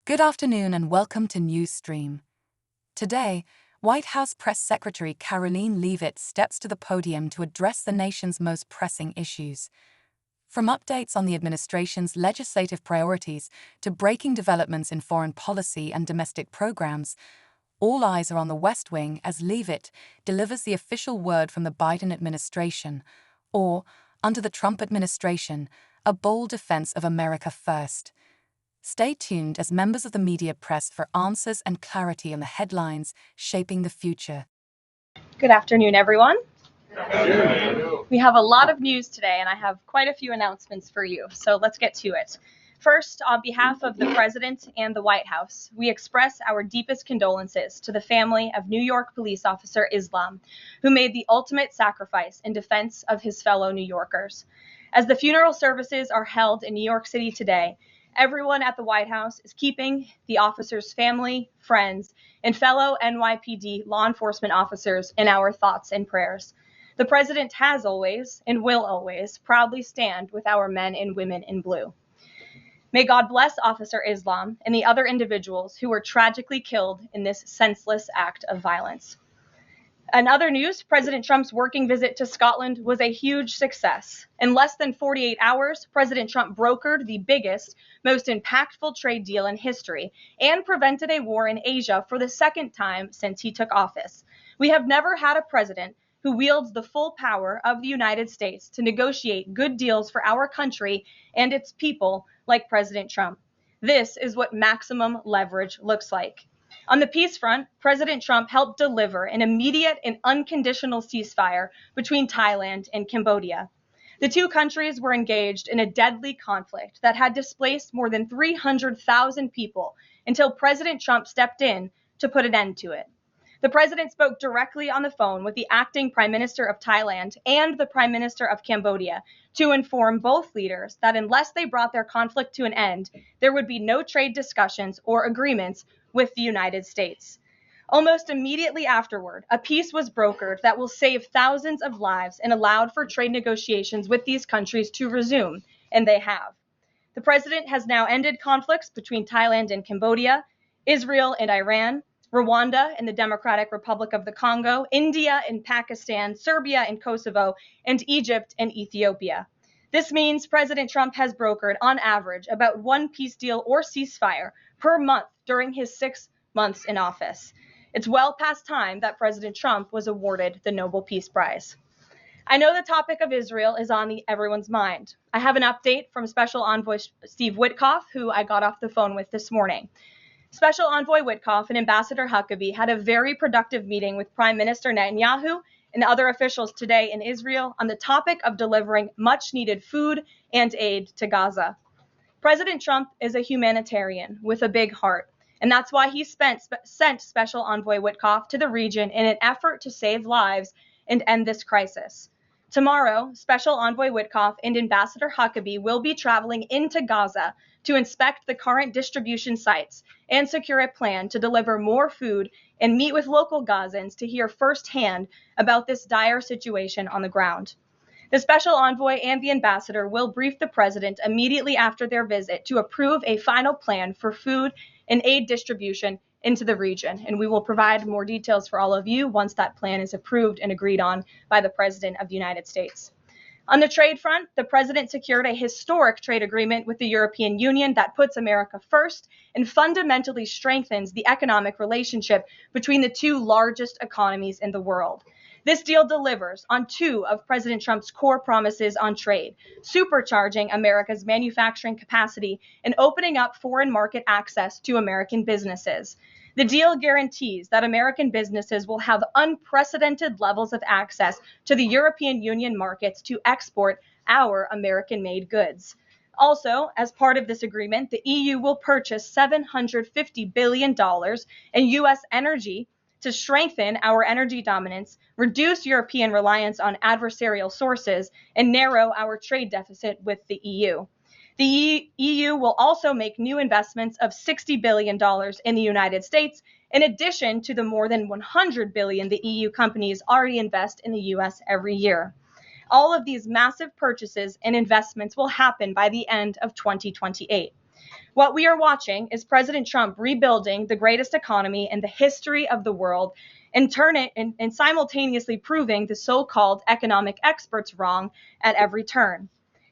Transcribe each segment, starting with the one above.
Good afternoon and welcome to NewsXstream. Today, White House Press Secretary Karoline Leavitt steps to the podium to address the nation's most pressing issues. From updates on the administration's legislative priorities to breaking developments in foreign policy and domestic programs, all eyes are on the West Wing as Leavitt delivers the official word from the Biden administration, or, under the Trump administration, a bold defense of America first. Stay tuned as members of the media press for answers and clarity on the headlines shaping the future. Good afternoon, everyone. We have a lot of news today, and I have quite a few announcements for you, so let's get to it. First, on behalf of the President and the White House, we express our deepest condolences to the family of New York police officer Islam, who made the ultimate sacrifice in defense of his fellow New Yorkers. As the funeral services are held in New York City today, everyone at the White House is keeping the officer's family, friends, and fellow NYPD law enforcement officers in our thoughts and prayers. The President has always, and will always, proudly stand with our men and women in blue. May God bless Officer Islam and the other individuals who were tragically killed in this senseless act of violence. In other news, President Trump's working visit to Scotland was a huge success. In less than 48 hours, President Trump brokered the biggest, most impactful trade deal in history and prevented a war in Asia for the second time since he took office. We have never had a president who wields the full power of the United States to negotiate good deals for our country and its people like President Trump. This is what maximum leverage looks like. On the peace front, President Trump helped deliver an immediate and unconditional ceasefire between Thailand and Cambodia. The two countries were engaged in a deadly conflict that had displaced more than 300,000 people until President Trump stepped in to put an end to it. The president spoke directly on the phone with the acting Prime Minister of Thailand and the Prime Minister of Cambodia to inform both leaders that unless they brought their conflict to an end, there would be no trade discussions or agreements with the United States. Almost immediately afterward, a peace was brokered that will save thousands of lives and allowed for trade negotiations with these countries to resume, and they have. The president has now ended conflicts between Thailand and Cambodia, Israel and Iran, Rwanda and the Democratic Republic of the Congo, India and Pakistan, Serbia and Kosovo, and Egypt and Ethiopia. This means President Trump has brokered, on average, about one peace deal or ceasefire per month during his 6 months in office. It's well past time that President Trump was awarded the Nobel Peace Prize. I know the topic of Israel is on everyone's mind. I have an update from Special Envoy Steve Witkoff, who I got off the phone with this morning. Special Envoy Witkoff and Ambassador Huckabee had a very productive meeting with Prime Minister Netanyahu and other officials today in Israel on the topic of delivering much-needed food and aid to Gaza. President Trump is a humanitarian with a big heart, and that's why he sent Special Envoy Witkoff to the region in an effort to save lives and end this crisis. Tomorrow, Special Envoy Witkoff and Ambassador Huckabee will be traveling into Gaza to inspect the current distribution sites and secure a plan to deliver more food and meet with local Gazans to hear firsthand about this dire situation on the ground. The special envoy and the ambassador will brief the president immediately after their visit to approve a final plan for food and aid distribution into the region, and we will provide more details for all of you once that plan is approved and agreed on by the President of the United States. On the trade front, the president secured a historic trade agreement with the European Union that puts America first and fundamentally strengthens the economic relationship between the two largest economies in the world. This deal delivers on two of President Trump's core promises on trade, supercharging America's manufacturing capacity and opening up foreign market access to American businesses. The deal guarantees that American businesses will have unprecedented levels of access to the European Union markets to export our American-made goods. Also, as part of this agreement, the EU will purchase $750 billion in U.S. energy to strengthen our energy dominance, reduce European reliance on adversarial sources, and narrow our trade deficit with the EU. The EU will also make new investments of $60 billion in the United States, in addition to the more than $100 billion the EU companies already invest in the US every year. All of these massive purchases and investments will happen by the end of 2028. What we are watching is President Trump rebuilding the greatest economy in the history of the world and simultaneously proving the so-called economic experts wrong at every turn.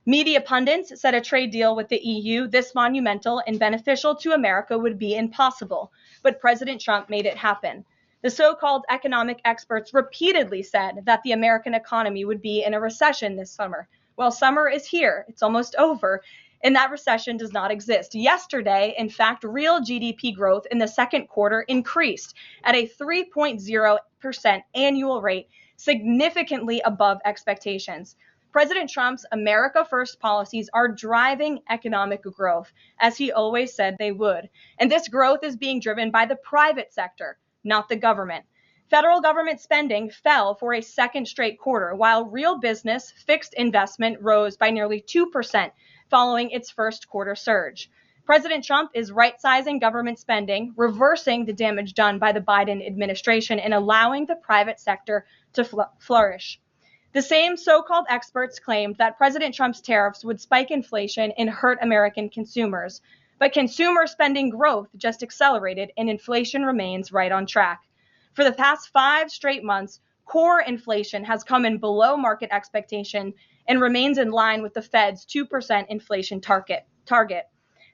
Media pundits said a trade deal with the EU this monumental and beneficial to America would be impossible, but President Trump made it happen. The so-called economic experts repeatedly said that the American economy would be in a recession this summer. Well, summer is here. It's almost over. And that recession does not exist. Yesterday, in fact, real GDP growth in the second quarter increased at a 3.0% annual rate, significantly above expectations. President Trump's America First policies are driving economic growth, as he always said they would. And this growth is being driven by the private sector, not the government. Federal government spending fell for a second straight quarter, while real business fixed investment rose by nearly 2% following its first quarter surge. President Trump is right-sizing government spending, reversing the damage done by the Biden administration, and allowing the private sector to flourish. The same so-called experts claimed that President Trump's tariffs would spike inflation and hurt American consumers. But consumer spending growth just accelerated and inflation remains right on track. For the past 5 straight months, core inflation has come in below market expectation and remains in line with the Fed's 2% inflation target.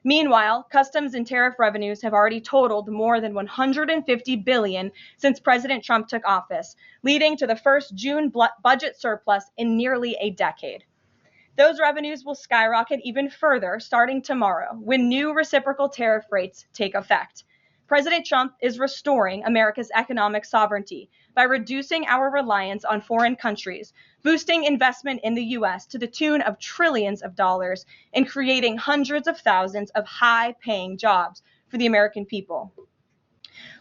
Meanwhile, customs and tariff revenues have already totaled more than $150 billion since President Trump took office, leading to the first June budget surplus in nearly a decade. Those revenues will skyrocket even further starting tomorrow when new reciprocal tariff rates take effect. President Trump is restoring America's economic sovereignty by reducing our reliance on foreign countries, boosting investment in the U.S. to the tune of trillions of dollars, and creating hundreds of thousands of high-paying jobs for the American people.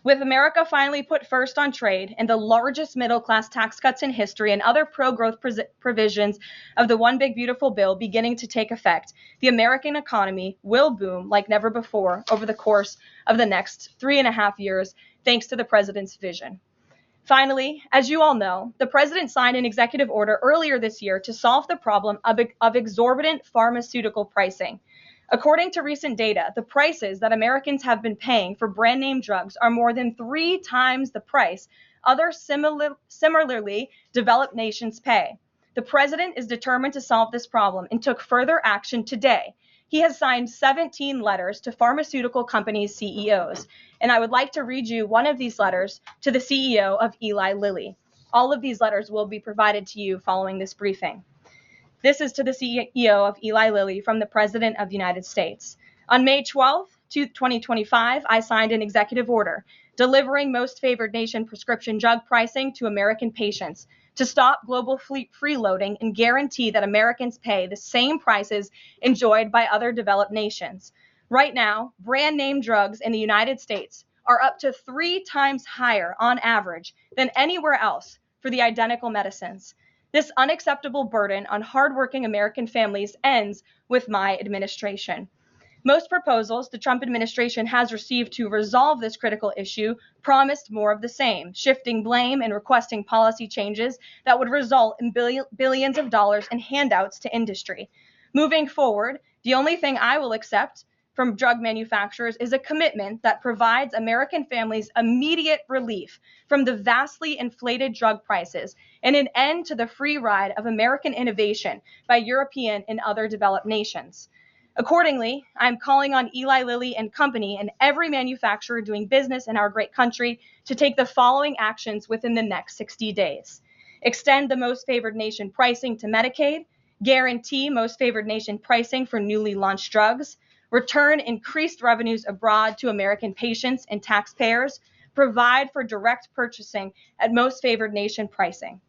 With America finally put first on trade and the largest middle-class tax cuts in history and other pro-growth provisions of the One Big Beautiful Bill beginning to take effect, the American economy will boom like never before over the course of the next 3.5 years, thanks to the president's vision. Finally, as you all know, the president signed an executive order earlier this year to solve the problem of exorbitant pharmaceutical pricing. According to recent data, the prices that Americans have been paying for brand name drugs are more than 3 times the price other similarly developed nations pay. The president is determined to solve this problem and took further action today. He has signed 17 letters to pharmaceutical companies' CEOs, and I would like to read you one of these letters to the CEO of Eli Lilly. All of these letters will be provided to you following this briefing. This is to the CEO of Eli Lilly from the President of the United States. On May 12, 2025, I signed an executive order delivering most favored nation prescription drug pricing to American patients to stop global freeloading and guarantee that Americans pay the same prices enjoyed by other developed nations. Right now, brand name drugs in the United States are up to 3 times higher on average than anywhere else for the identical medicines. This unacceptable burden on hardworking American families ends with my administration. Most proposals the Trump administration has received to resolve this critical issue promised more of the same, shifting blame and requesting policy changes that would result in billions of dollars in handouts to industry. Moving forward, the only thing I will accept from drug manufacturers is a commitment that provides American families immediate relief from the vastly inflated drug prices and an end to the free ride of American innovation by European and other developed nations. Accordingly, I'm calling on Eli Lilly and Company and every manufacturer doing business in our great country to take the following actions within the next 60 days. Extend the most favored nation pricing to Medicaid, guarantee most favored nation pricing for newly launched drugs, return increased revenues abroad to American patients and taxpayers, provide for direct purchasing at most favored nation pricing.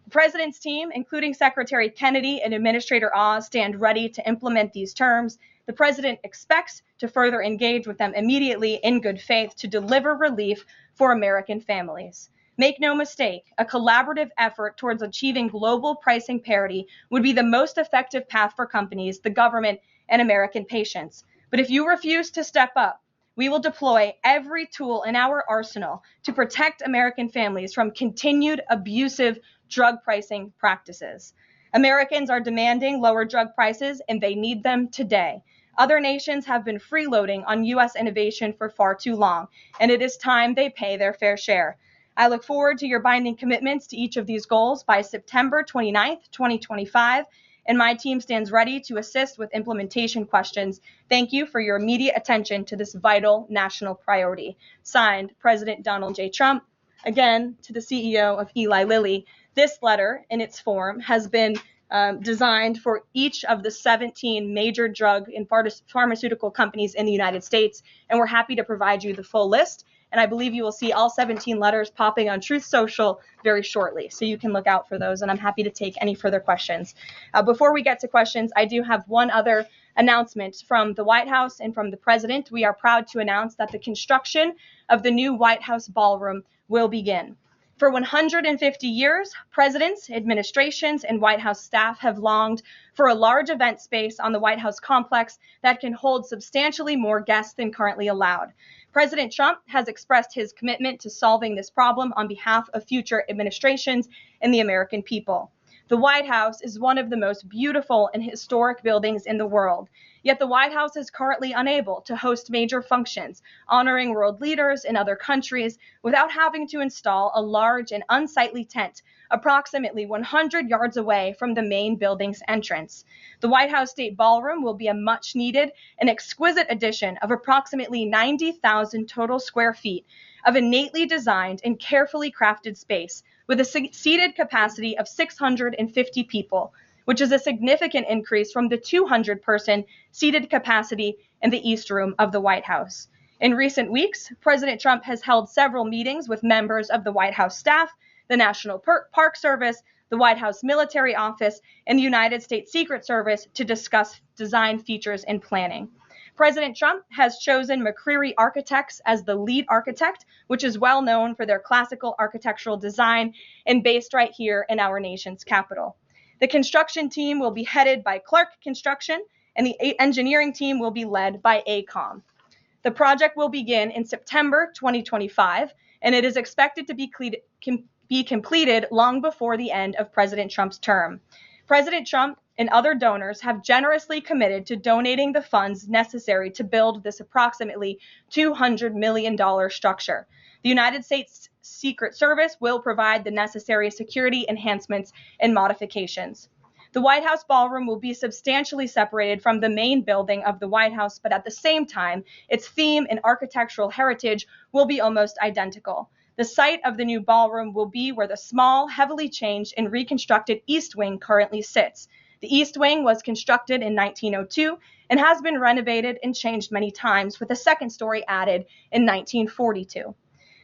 The president's team, including Secretary Kennedy and Administrator Oz, stand ready to implement these terms. The president expects to further engage with them immediately in good faith to deliver relief for American families. Make no mistake, a collaborative effort towards achieving global pricing parity would be the most effective path for companies, the government, and American patients. But if you refuse to step up, we will deploy every tool in our arsenal to protect American families from continued abusive drug pricing practices. Americans are demanding lower drug prices, and they need them today. Other nations have been freeloading on U.S. innovation for far too long, and it is time they pay their fair share. I look forward to your binding commitments to each of these goals by September 29th, 2025, and my team stands ready to assist with implementation questions. Thank you for your immediate attention to this vital national priority. Signed, President Donald J. Trump. Again, to the CEO of Eli Lilly. This letter, in its form, has been designed for each of the 17 major drug and pharmaceutical companies in the United States, and we're happy to provide you the full list. And I believe you will see all 17 letters popping on Truth Social very shortly, so you can look out for those, and I'm happy to take any further questions. Before we get to questions, I do have one other announcement from the White House and from the President. We are proud to announce that the construction of the new White House Ballroom will begin. For 150 years, presidents, administrations, and White House staff have longed for a large event space on the White House complex that can hold substantially more guests than currently allowed. President Trump has expressed his commitment to solving this problem on behalf of future administrations and the American people. The White House is one of the most beautiful and historic buildings in the world, yet the White House is currently unable to host major functions, honoring world leaders in other countries without having to install a large and unsightly tent approximately 100 yards away from the main building's entrance. The White House State Ballroom will be a much needed and exquisite addition of approximately 90,000 total square feet of innately designed and carefully crafted space with a seated capacity of 650 people, which is a significant increase from the 200-person seated capacity in the East Room of the White House. In recent weeks, President Trump has held several meetings with members of the White House staff, the National Park Service, the White House Military Office, and the United States Secret Service to discuss design features and planning. President Trump has chosen McCreary Architects as the lead architect, which is well known for their classical architectural design and based right here in our nation's capital. The construction team will be headed by Clark Construction, and the engineering team will be led by AECOM. The project will begin in September 2025, and it is expected to be completed long before the end of President Trump's term. President Trump and other donors have generously committed to donating the funds necessary to build this approximately $200 million structure. The United States Secret Service will provide the necessary security enhancements and modifications. The White House Ballroom will be substantially separated from the main building of the White House, but at the same time, its theme and architectural heritage will be almost identical. The site of the new ballroom will be where the small, heavily changed and reconstructed East Wing currently sits. The East Wing was constructed in 1902 and has been renovated and changed many times, with a second story added in 1942.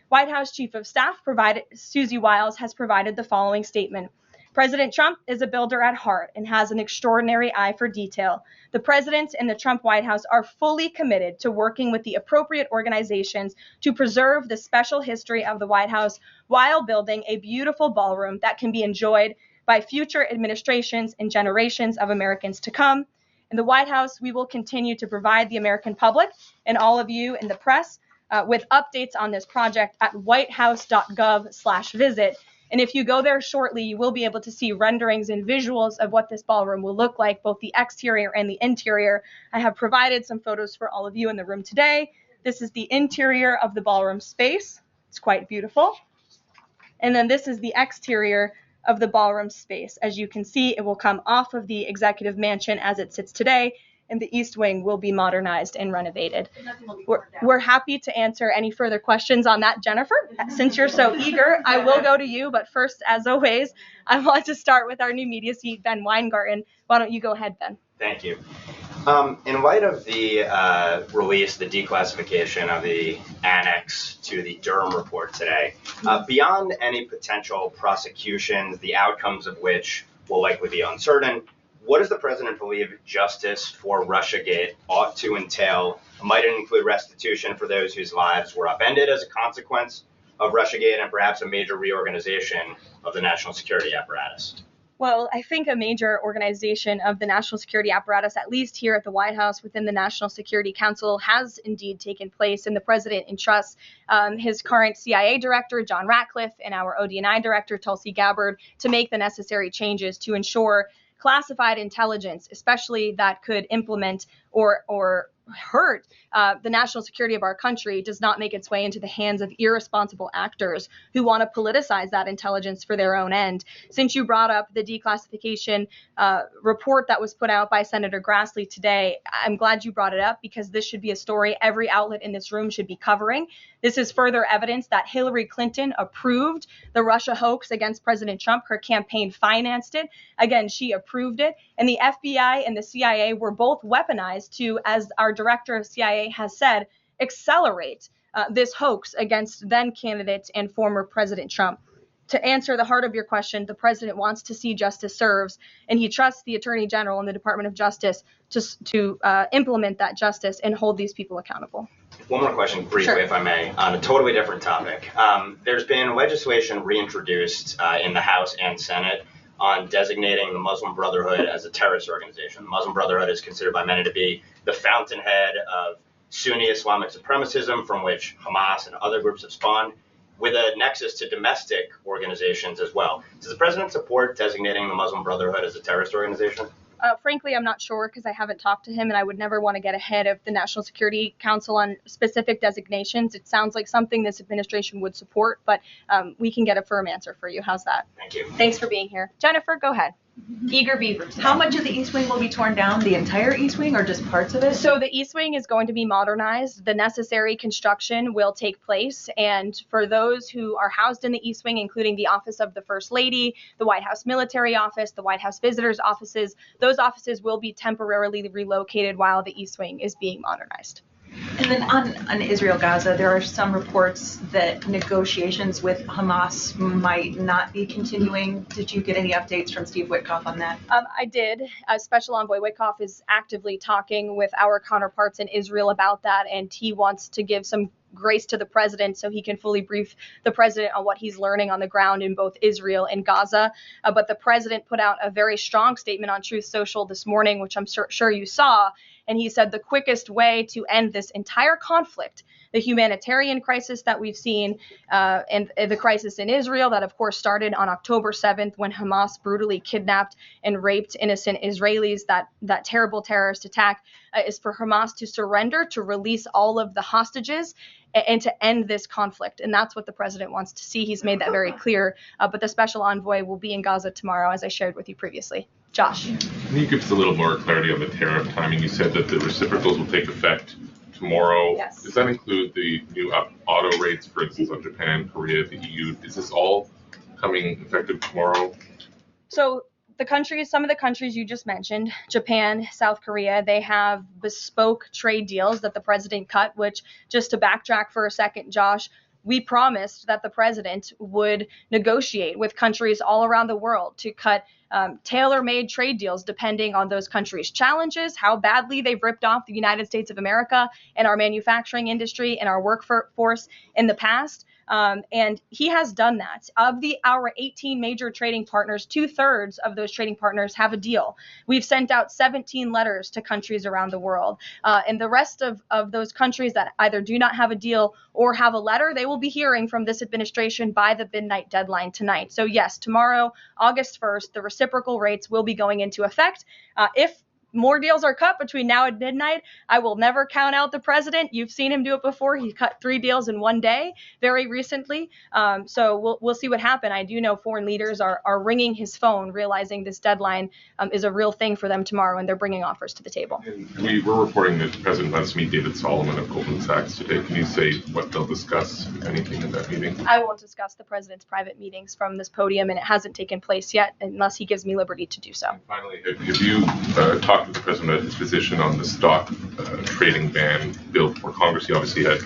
White House Chief of Staff Susie Wiles has provided the following statement. President Trump is a builder at heart and has an extraordinary eye for detail. The President and the Trump White House are fully committed to working with the appropriate organizations to preserve the special history of the White House while building a beautiful ballroom that can be enjoyed by future administrations and generations of Americans to come. In the White House, we will continue to provide the American public and all of you in the press with updates on this project at whitehouse.gov/visit. And if you go there shortly, you will be able to see renderings and visuals of what this ballroom will look like, both the exterior and the interior. I have provided some photos for all of you in the room today. This is the interior of the ballroom space. It's quite beautiful. And then this is the exterior of the ballroom space. As you can see, it will come off of the executive mansion as it sits today, and the East Wing will be modernized and renovated. We're happy to answer any further questions on that, Jennifer. Since you're so eager, I will go to you, but first, as always, I want to start with our new media seat, Ben Weingarten. Why don't you go ahead, Ben? Thank you. In light of the release, the declassification of the annex to the Durham report today, beyond any potential prosecutions, the outcomes of which will likely be uncertain, what does the president believe justice for Russiagate ought to entail? Might it include restitution for those whose lives were upended as a consequence of Russiagate, and perhaps a major reorganization of the national security apparatus? Well, I think a major organization of the national security apparatus, at least here at the White House within the National Security Council, has indeed taken place, and the president entrusts his current CIA director, John Ratcliffe, and our ODNI director, Tulsi Gabbard, to make the necessary changes to ensure classified intelligence, especially that could implement or hurt the national security of our country, does not make its way into the hands of irresponsible actors who want to politicize that intelligence for their own end. Since you brought up the declassification report that was put out by Senator Grassley today, I'm glad you brought it up, because this should be a story every outlet in this room should be covering. This is further evidence that Hillary Clinton approved the Russia hoax against President Trump. Her campaign financed it. Again, she approved it. And the FBI and the CIA were both weaponized to, as our director of CIA has said, accelerate this hoax against then candidate and former President Trump. To answer the heart of your question, the president wants to see justice served, and he trusts the Attorney General and the Department of Justice to implement that justice and hold these people accountable. One more question briefly, Sure. if I may, on a totally different topic. There's been legislation reintroduced in the House and Senate on designating the Muslim Brotherhood as a terrorist organization. The Muslim Brotherhood is considered by many to be the fountainhead of Sunni Islamic supremacism, from which Hamas and other groups have spawned, with a nexus to domestic organizations as well. Does the president support designating the Muslim Brotherhood as a terrorist organization? Frankly, I'm not sure, because I haven't talked to him, and I would never want to get ahead of the National Security Council on specific designations. It sounds like something this administration would support, but we can get a firm answer for you. How's that? Thank you. Thanks for being here. Jennifer, go ahead. Eager beavers. How much of the East Wing will be torn down? The entire East Wing or just parts of it? So the East Wing is going to be modernized. The necessary construction will take place. And for those who are housed in the East Wing, including the Office of the First Lady, the White House Military Office, the White House Visitors Offices, those offices will be temporarily relocated while the East Wing is being modernized. And then on Israel-Gaza, there are some reports that negotiations with Hamas might not be continuing. Did you get any updates from Steve Witkoff on that? I did. Special Envoy Witkoff is actively talking with our counterparts in Israel about that, and he wants to give some grace to the president so he can fully brief the president on what he's learning on the ground in both Israel and Gaza. But the president put out a very strong statement on Truth Social this morning, which I'm sure you saw. And he said the quickest way to end this entire conflict, the humanitarian crisis that we've seen, and the crisis in Israel that, of course, started on October 7th when Hamas brutally kidnapped and raped innocent Israelis, that terrible terrorist attack, is for Hamas to surrender, to release all of the hostages, and to end this conflict. And that's what the president wants to see. He's made that very clear. But the special envoy will be in Gaza tomorrow, as I shared with you previously. Josh. Can you give us a little more clarity on the tariff timing? You said that the reciprocals will take effect tomorrow. Yes. Does that include the new auto rates, for instance, on Japan, Korea, the EU? Is this all coming effective tomorrow? So some of the countries you just mentioned, Japan, South Korea, they have bespoke trade deals that the president cut, which, just to backtrack for a second, Josh, we promised that the president would negotiate with countries all around the world to cut tailor-made trade deals depending on those countries' challenges, how badly they've ripped off the United States of America and our manufacturing industry and our workforce in the past. And he has done that. Of our 18 major trading partners, 2/3 of those trading partners have a deal. We've sent out 17 letters to countries around the world. And the rest of those countries that either do not have a deal or have a letter, they will be hearing from this administration by the midnight deadline tonight. So yes, tomorrow, August 1st, the reciprocal rates will be going into effect. If more deals are cut between now and midnight, I will never count out the president. You've seen him do it before. He cut 3 deals in one day very recently. So we'll see what happens. I do know foreign leaders are ringing his phone, realizing this deadline is a real thing for them tomorrow, and they're bringing offers to the table. And we were reporting that the president wants to meet David Solomon of Goldman Sachs today. Can you say what they'll discuss, if anything, in that meeting? I won't discuss the president's private meetings from this podium, and it hasn't taken place yet unless he gives me liberty to do so. And finally, have you talked to the president about his position on the stock trading ban bill for Congress? He obviously had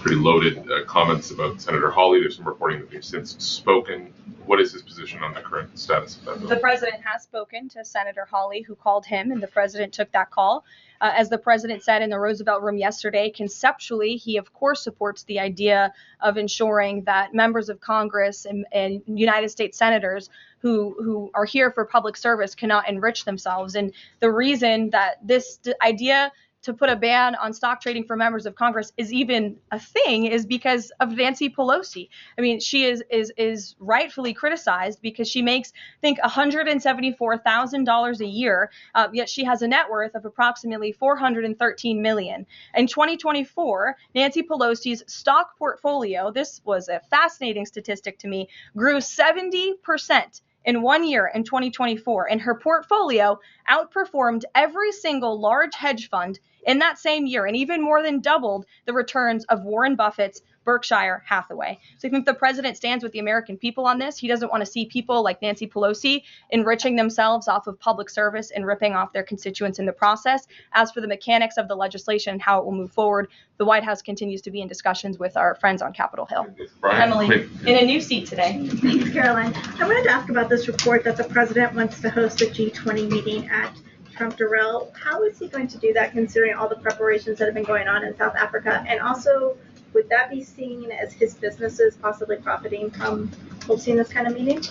pretty loaded comments about Senator Hawley. There's some reporting that they've since spoken. What is his position on the current status of that bill? The president has spoken to Senator Hawley, who called him, and the president took that call. As the president said in the Roosevelt Room yesterday, conceptually, he, of course, supports the idea of ensuring that members of Congress and United States senators who are here for public service cannot enrich themselves. And the reason that this idea to put a ban on stock trading for members of Congress is even a thing is because of Nancy Pelosi. I mean, she is rightfully criticized because she makes, I think, $174,000 a year, yet she has a net worth of approximately $413 million. In 2024, Nancy Pelosi's stock portfolio, this was a fascinating statistic to me, grew 70% in 1 year in 2024, and her portfolio outperformed every single large hedge fund in that same year, and even more than doubled the returns of Warren Buffett's Berkshire Hathaway. So I think the president stands with the American people on this. He doesn't want to see people like Nancy Pelosi enriching themselves off of public service and ripping off their constituents in the process. As for the mechanics of the legislation and how it will move forward, the White House continues to be in discussions with our friends on Capitol Hill. Emily, in a new seat today. Thanks, Caroline. I wanted to ask about this report that the president wants to host a G20 meeting at Trump Durrell. How is he going to do that, considering all the preparations that have been going on in South Africa? And also, would that be seen as his businesses possibly profiting from hosting this kind of meeting?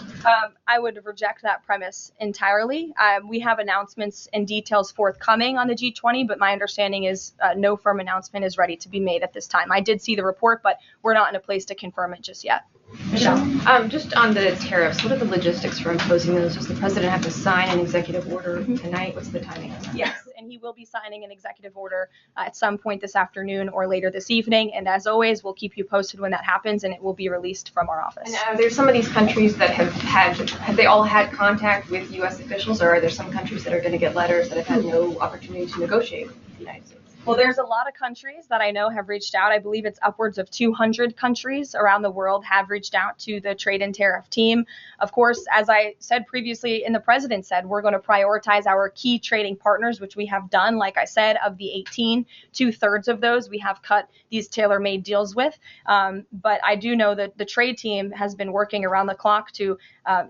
I would reject that premise entirely. We have announcements and details forthcoming on the G20, but my understanding is no firm announcement is ready to be made at this time. I did see the report, but we're not in a place to confirm it just yet. Michelle? Just on the tariffs, what are the logistics for imposing those? Does the president have to sign an executive order tonight? What's the timing of that? Yes, and he will be signing an executive order at some point this afternoon or later this evening. And as always, we'll keep you posted when that happens, and it will be released from our office. And there's some of these countries that have they all had contact with U.S. officials, or are there some countries that are going to get letters that have had no opportunity to negotiate with the United States? Well, there's a lot of countries that I know have reached out. I believe it's upwards of 200 countries around the world have reached out to the trade and tariff team. Of course, as I said previously, and the president said, we're going to prioritize our key trading partners, which we have done. Like I said, of the 18, 2/3 of those we have cut these tailor-made deals with. But I do know that the trade team has been working around the clock to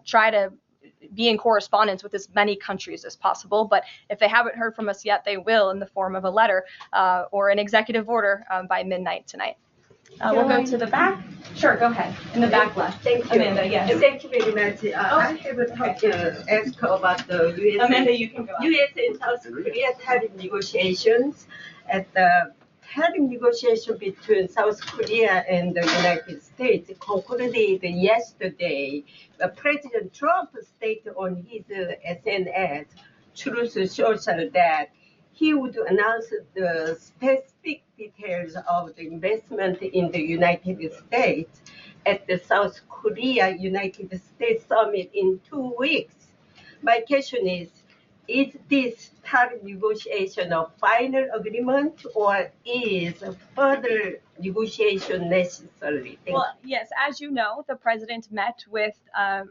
try to be in correspondence with as many countries as possible. But if they haven't heard from us yet, they will in the form of a letter or an executive order by midnight tonight. We'll go to the back. Sure, go ahead. In the back left. Thank you. Amanda, yes. Thank you very much. I have a talk to ask about the U.S. Amanda, you can go. U.S. and South Korea tariff negotiations. At the tariff negotiation between South Korea and the United States concluded yesterday. President Trump stated on his SNS, Truth Social, that he would announce the specific details of the investment in the United States at the South Korea United States Summit in 2 weeks. My question is this tariff negotiation a final agreement, or is further negotiation necessary? Well, yes, as you know, the president met with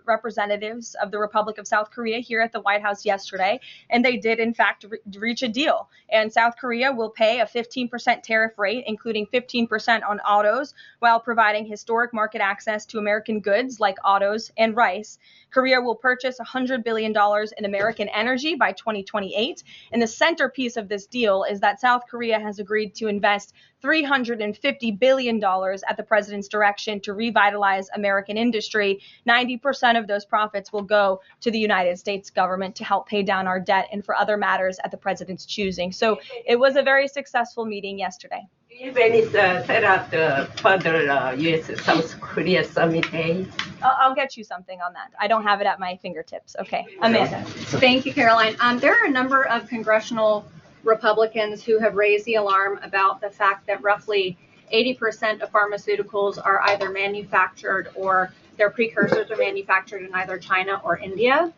representatives of the Republic of South Korea here at the White House yesterday, and they did, in fact, reach a deal. And South Korea will pay a 15% tariff rate, including 15% on autos, while providing historic market access to American goods like autos and rice. Korea will purchase $100 billion in American energy by 2028. And the centerpiece of this deal is that South Korea has agreed to invest $350 billion at the president's direction to revitalize American industry. 90% of those profits will go to the United States government to help pay down our debt and for other matters at the president's choosing. So it was a very successful meeting yesterday. When is set up the further U.S.-South Korea summit day? I'll get you something on that. I don't have it at my fingertips. Okay, Amanda. Thank you, Caroline. There are a number of congressional Republicans who have raised the alarm about the fact that roughly 80% of pharmaceuticals are either manufactured or their precursors are manufactured in either China or India.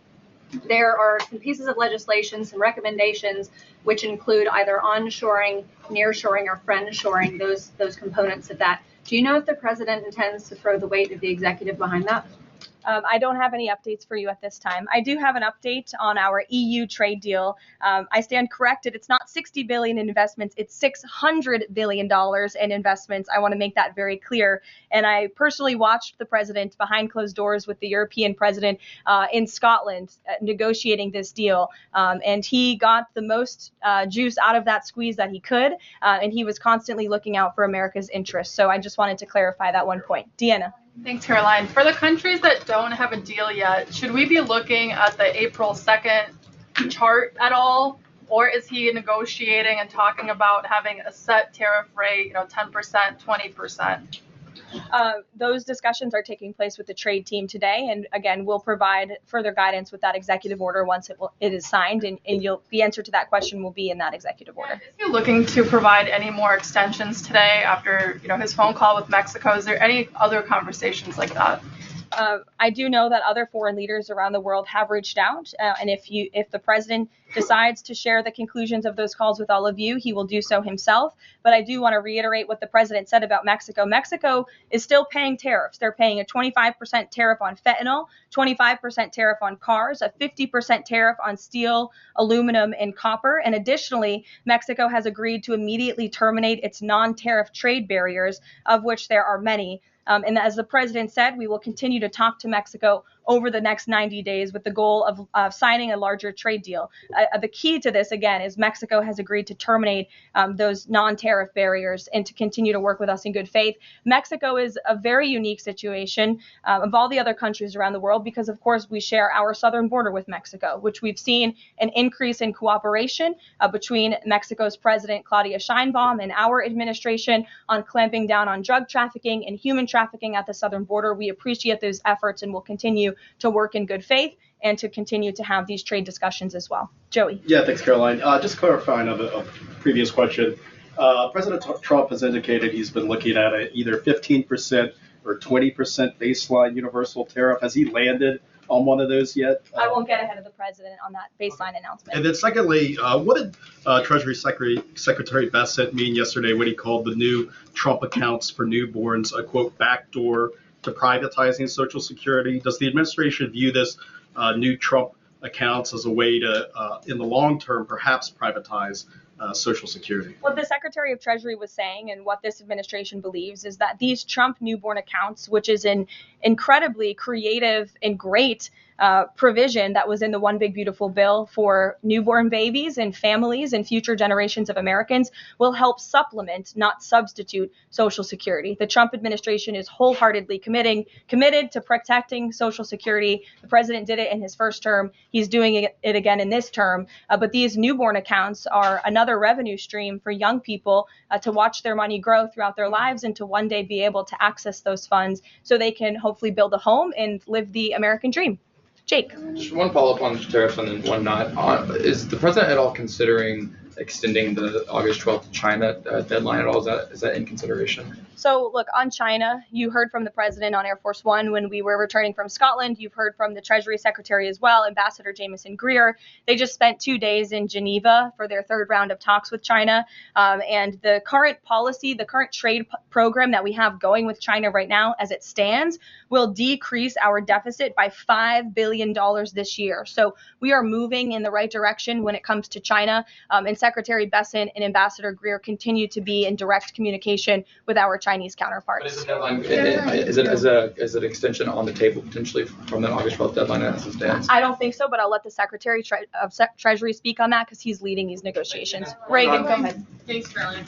There are some pieces of legislation, some recommendations, which include either onshoring, nearshoring, or friendshoring, those components of that. Do you know if the president intends to throw the weight of the executive behind that? I don't have any updates for you at this time. I do have an update on our EU trade deal. I stand corrected. It's not $60 billion in investments. It's $600 billion in investments. I want to make that very clear. And I personally watched the president behind closed doors with the European president in Scotland negotiating this deal. And he got the most juice out of that squeeze that he could. And he was constantly looking out for America's interests. So I just wanted to clarify that one point. Deanna. Thanks, Caroline. For the countries that don't have a deal yet, should we be looking at the April 2nd chart at all Or is he negotiating and talking about having a set tariff rate, 10%, 20%? Those discussions are taking place with the trade team today, and again, we'll provide further guidance with that executive order once it is signed, and the answer to that question will be in that executive order. Is he looking to provide any more extensions today after his phone call with Mexico? Is there any other conversations like that? I do know that other foreign leaders around the world have reached out, and if the president decides to share the conclusions of those calls with all of you, he will do so himself. But I do want to reiterate what the president said about Mexico. Mexico is still paying tariffs. They're paying a 25% tariff on fentanyl, 25% tariff on cars, a 50% tariff on steel, aluminum, and copper. And additionally, Mexico has agreed to immediately terminate its non-tariff trade barriers, of which there are many. And as the president said, we will continue to talk to Mexico over the next 90 days with the goal of signing a larger trade deal. The key to this, again, is Mexico has agreed to terminate those non-tariff barriers and to continue to work with us in good faith. Mexico is a very unique situation of all the other countries around the world because, of course, we share our southern border with Mexico, which we've seen an increase in cooperation between Mexico's President Claudia Sheinbaum and our administration on clamping down on drug trafficking and human trafficking at the southern border. We appreciate those efforts and will continue to work in good faith and to continue to have these trade discussions as well. Joey. Yeah, thanks, Caroline. Just clarifying on a previous question. President Trump has indicated he's been looking at either 15% or 20% baseline universal tariff. Has he landed on one of those yet? I won't get ahead of the president on that baseline announcement. And then secondly, what did Treasury Secretary Bassett mean yesterday when he called the new Trump accounts for newborns a, quote, backdoor to privatizing Social Security? Does the administration view this new Trump accounts as a way to, in the long term, perhaps privatize Social Security? What the Secretary of Treasury was saying and what this administration believes is that these Trump newborn accounts, which is an incredibly creative and great provision that was in the One Big Beautiful Bill for newborn babies and families and future generations of Americans, will help supplement, not substitute, Social Security. The Trump administration is wholeheartedly committed to protecting Social Security. The president did it in his first term. He's doing it again in this term. But these newborn accounts are another revenue stream for young people to watch their money grow throughout their lives and to one day be able to access those funds so they can hopefully build a home and live the American dream. Jake. Just one follow-up on tariffs and then one not. Is the president at all considering extending the August 12th China deadline at all? Is that in consideration? So look, on China, you heard from the president on Air Force One when we were returning from Scotland. You've heard from the Treasury Secretary as well, Ambassador Jameson Greer. They just spent 2 days in Geneva for their third round of talks with China. And the current policy, the current trade program that we have going with China right now, as it stands, will decrease our deficit by $5 billion this year. So we are moving in the right direction when it comes to China. And Secretary Besson and Ambassador Greer continue to be in direct communication with our Chinese counterparts. But is the deadline, is it extension on the table potentially from the August 12th deadline as it stands? I don't think so, but I'll let the Secretary of Treasury speak on that because he's leading these negotiations. Reagan, go ahead. Thanks, Caroline.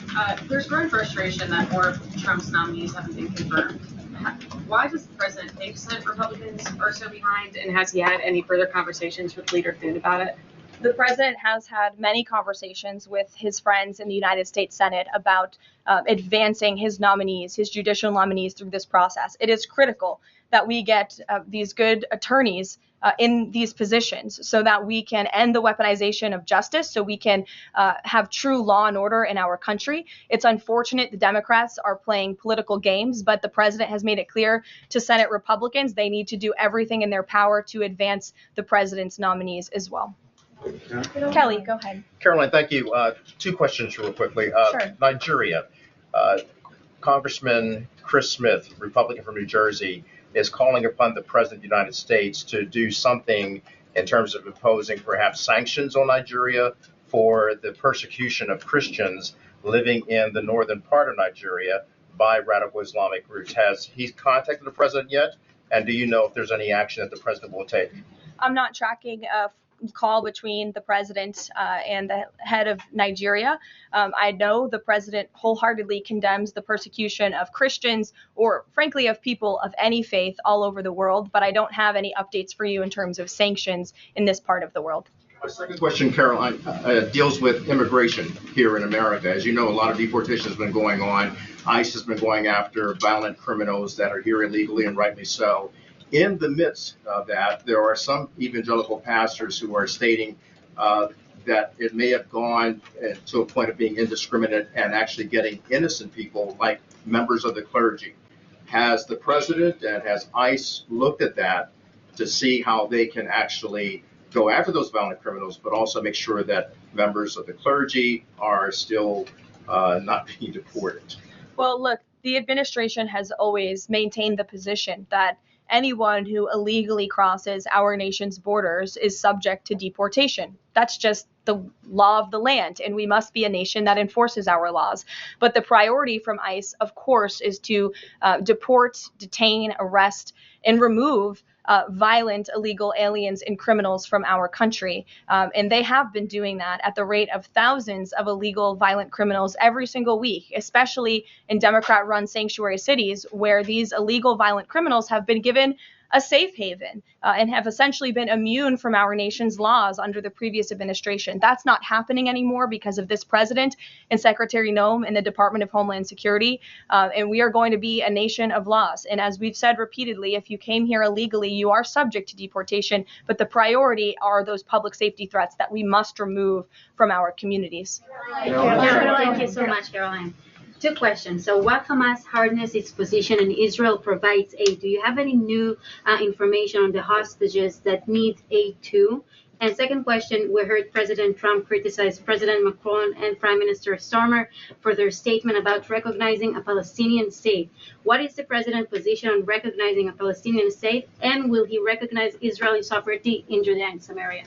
There's growing frustration that more of Trump's nominees haven't been confirmed. Why does the president think Senate Republicans are so behind, and has he had any further conversations with Leader Thune about it? The president has had many conversations with his friends in the United States Senate about advancing his nominees, his judicial nominees through this process. It is critical that we get these good attorneys in these positions so that we can end the weaponization of justice, so we can have true law and order in our country. It's unfortunate the Democrats are playing political games, but the president has made it clear to Senate Republicans they need to do everything in their power to advance the president's nominees as well. Kelly, go ahead. Caroline, thank you. 2 questions real quickly. Sure. Nigeria. Congressman Chris Smith, Republican from New Jersey, is calling upon the President of the United States to do something in terms of imposing perhaps sanctions on Nigeria for the persecution of Christians living in the northern part of Nigeria by radical Islamic groups. Has he contacted the president yet? And do you know if there's any action that the president will take? I'm not tracking call between the president and the head of Nigeria. I know the president wholeheartedly condemns the persecution of Christians or, frankly, of people of any faith all over the world, but I don't have any updates for you in terms of sanctions in this part of the world. My second question, Caroline, deals with immigration here in America. As you know, a lot of deportation has been going on. ICE has been going after violent criminals that are here illegally, and rightly so. In the midst of that, there are some evangelical pastors who are stating that it may have gone to a point of being indiscriminate and actually getting innocent people, like members of the clergy. Has the president and has ICE looked at that to see how they can actually go after those violent criminals, but also make sure that members of the clergy are still not being deported? Well, look, the administration has always maintained the position that anyone who illegally crosses our nation's borders is subject to deportation. That's just the law of the land, and we must be a nation that enforces our laws. But the priority from ICE, of course, is to deport, detain, arrest, and remove violent illegal aliens and criminals from our country. And they have been doing that at the rate of thousands of illegal violent criminals every single week, especially in Democrat-run sanctuary cities where these illegal violent criminals have been given a safe haven and have essentially been immune from our nation's laws under the previous administration. That's not happening anymore because of this president and Secretary Noem and the Department of Homeland Security. And we are going to be a nation of laws. And as we've said repeatedly, if you came here illegally, you are subject to deportation. But the priority are those public safety threats that we must remove from our communities. Thank you so much, Caroline. Two questions. So what Hamas hardens its position and Israel provides aid? Do you have any new information on the hostages that need aid too? And second question, we heard President Trump criticize President Macron and Prime Minister Starmer for their statement about recognizing a Palestinian state. What is the president's position on recognizing a Palestinian state? And will he recognize Israeli sovereignty in Judea and Samaria?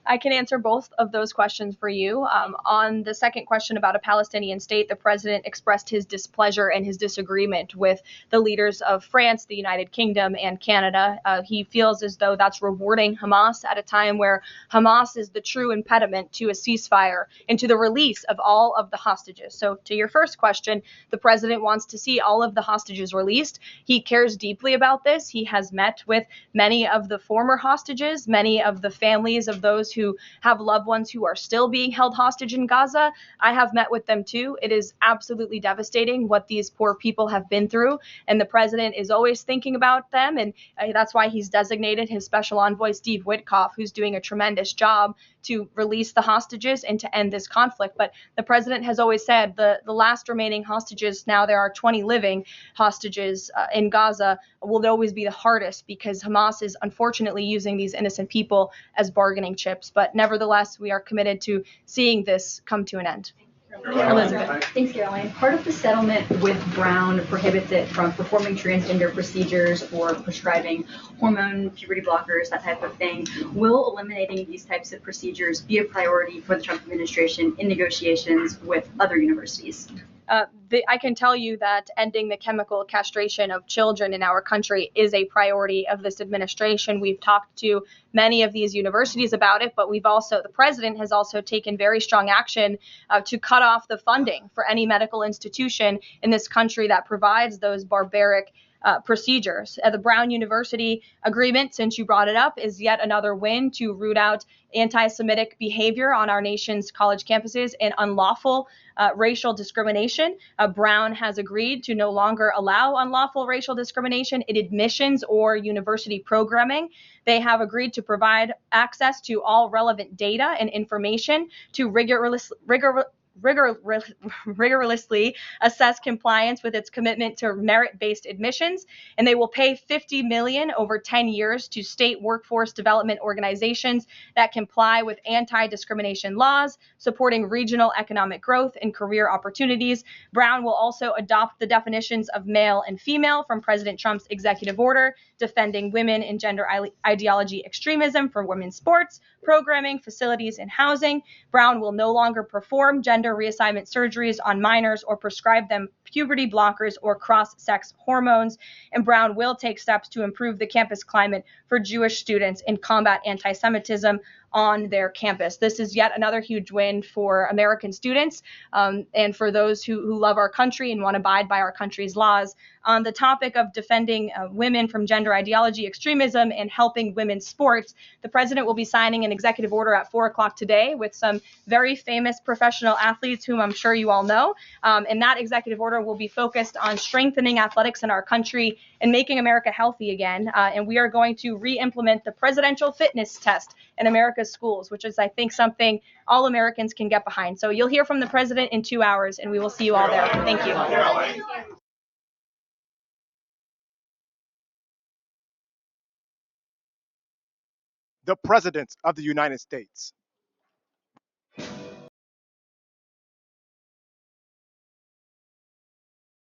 I can answer both of those questions for you. On the second question about a Palestinian state, the president expressed his displeasure and his disagreement with the leaders of France, the United Kingdom, and Canada. He feels as though that's rewarding Hamas at a time where Hamas is the true impediment to a ceasefire and to the release of all of the hostages. So to your first question, the president wants to see all of the hostages released. He cares deeply about this. He has met with many of the former hostages, many of the families of those who have loved ones who are still being held hostage in Gaza. I have met with them too. It is absolutely devastating what these poor people have been through, and the president is always thinking about them, and that's why he's designated his special envoy, Steve Witkoff, who's doing a tremendous job to release the hostages and to end this conflict. But the president has always said the last remaining hostages, now there are 20 living hostages in Gaza, will always be the hardest because Hamas is unfortunately using these innocent people as bargaining chips. But nevertheless, we are committed to seeing this come to an end. Elizabeth. Thanks, Caroline. Part of the settlement with Brown prohibits it from performing transgender procedures or prescribing hormone puberty blockers, that type of thing. Will eliminating these types of procedures be a priority for the Trump administration in negotiations with other universities? I can tell you that ending the chemical castration of children in our country is a priority of this administration. We've talked to many of these universities about it, but the president has also taken very strong action to cut off the funding for any medical institution in this country that provides those barbaric procedures. The Brown University agreement, since you brought it up, is yet another win to root out anti-Semitic behavior on our nation's college campuses and unlawful racial discrimination. Brown has agreed to no longer allow unlawful racial discrimination in admissions or university programming. They have agreed to provide access to all relevant data and information to rigorously assess compliance with its commitment to merit-based admissions, and they will pay $50 million over 10 years to state workforce development organizations that comply with anti-discrimination laws, supporting regional economic growth and career opportunities. Brown will also adopt the definitions of male and female from President Trump's executive order, defending women and gender ideology extremism for women's sports, programming, facilities, and housing. Brown will no longer perform gender reassignment surgeries on minors or prescribe them puberty blockers or cross-sex hormones. And Brown will take steps to improve the campus climate for Jewish students and combat anti-Semitism. on their campus. This is yet another huge win for American students and for those who love our country and want to abide by our country's laws. On the topic of defending women from gender ideology extremism and helping women's sports, the president will be signing an executive order at 4 o'clock today with some very famous professional athletes whom I'm sure you all know. And that executive order will be focused on strengthening athletics in our country and making America healthy again. And we are going to re-implement the presidential fitness test in America's schools, which is, I think, something all Americans can get behind. So you'll hear from the president in 2 hours, and we will see you all there. Thank you. The President of the United States.